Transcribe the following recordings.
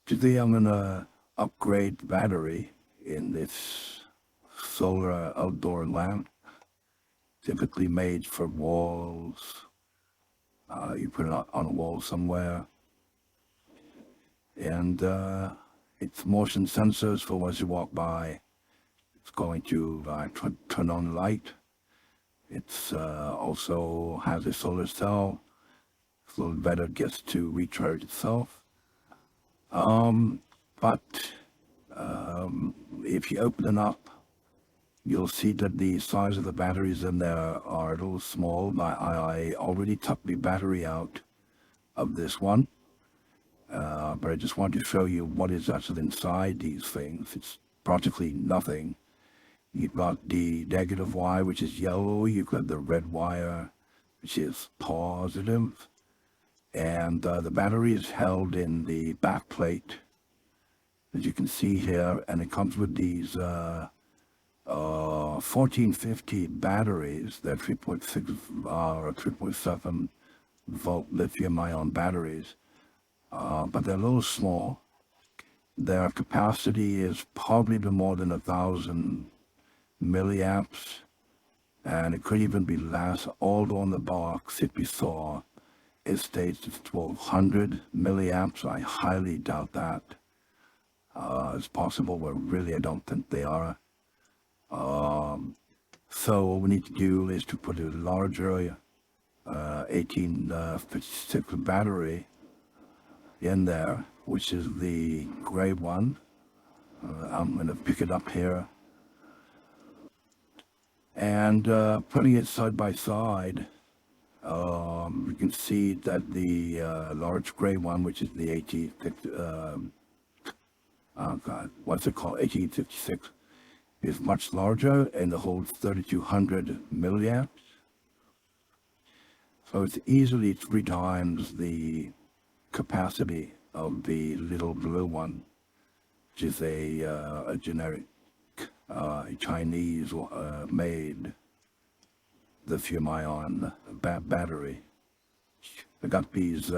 Today I'm gonna upgrade the battery in this solar outdoor lamp, typically made for walls. You put it on a wall somewhere, and it's motion sensors for as you walk by. It's going to turn on the light. It's also has a solar cell, so that it gets to recharge itself. But if you open it up, you'll see that the size of the batteries in there are a little small. I already took the battery out of this one, but I just want to show you what is actually inside these things. It's practically nothing. You've got the negative wire, which is yellow. You've got the red wire, which is positive. And the battery is held in the back plate, as you can see here. And it comes with these 1450 batteries. They're 3.6 or 3.7 volt lithium ion batteries. But they're a little small. Their capacity is probably more than 1,000 milliamps, and it could even be less. Although on the box, if you saw, it states it's 1,200 milliamps. I highly doubt that. It's possible, but really I don't think they are. So what we need to do is to put a larger 1856 battery in there, which is the gray one. I'm going to pick it up here. And putting it side by side, you can see that the large gray one, which is the 1856, is much larger and it holds 3,200 milliamps. So it's easily 3 times the capacity of the little blue one, which is a generic Chinese made lithium-ion battery. I got these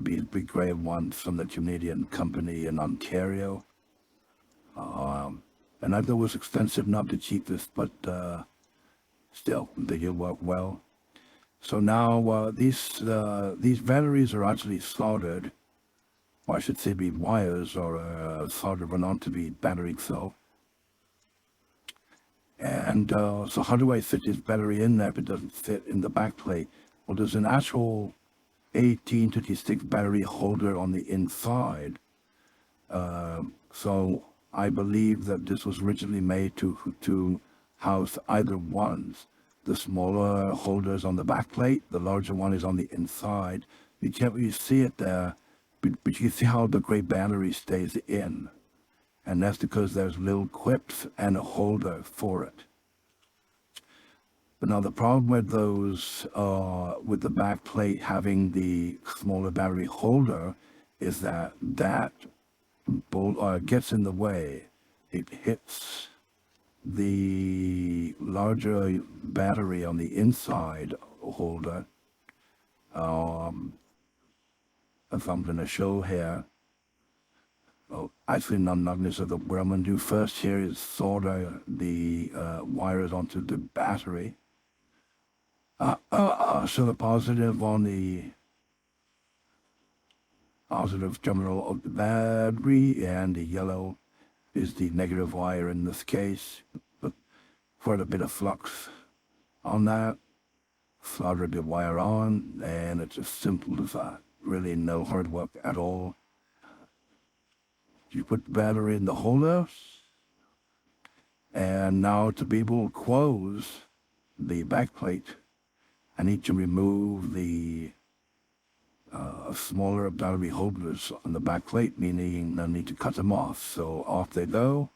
big gray ones from the Canadian company in Ontario. And I thought it was expensive, not the cheapest, but still, they do work well. So now these batteries are actually soldered, or I should say the wires are soldered onto the battery itself. And so how do I fit this battery in there if it doesn't fit in the back plate? Well, there's an actual 1856 battery holder on the inside. So I believe that this was originally made to house either ones. The smaller holder is on the back plate, the larger one is on the inside. You can't really see it there, but you can see how the gray battery stays in. And that's because there's little clips and a holder for it. But now the problem with those, with the back plate having the smaller battery holder, is that bolt gets in the way. It hits the larger battery on the inside holder, as I'm going to show here. Well, actually, I'm not going to say that. What I'm going to do first here is solder the wires onto the battery. So the positive on the positive terminal of the battery, and the yellow is the negative wire in this case. But for a bit of flux on that, solder the wire on, and it's as simple as that. Really no hard work at all. You put the battery in the holder, and now to be able to close the backplate, I need to remove the smaller battery holders on the backplate, meaning I need to cut them off. So off they go,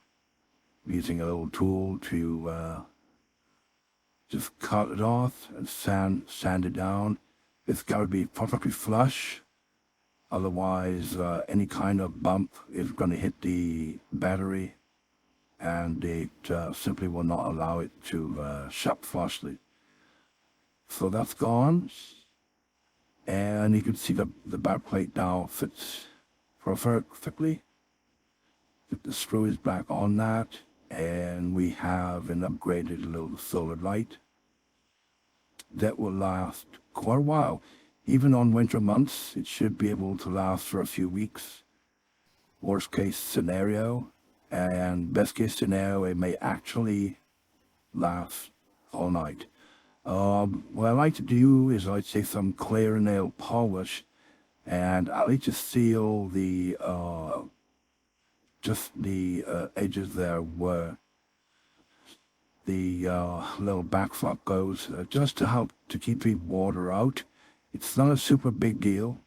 using a little tool to just cut it off and sand it down. It's got to be perfectly flush. Otherwise, any kind of bump is going to hit the battery, and it simply will not allow it to shut flushly. So that's gone, and you can see the back plate now fits perfectly. The screw is back on that, and we have an upgraded little solar light that will last quite a while. Even on winter months, it should be able to last for a few weeks. Worst case scenario, and best case scenario, it may actually last all night. What I like to do is I like to take some clear nail polish, and I like to seal the just the edges there where the little back flap goes, just to help to keep the water out. It's not a super big deal.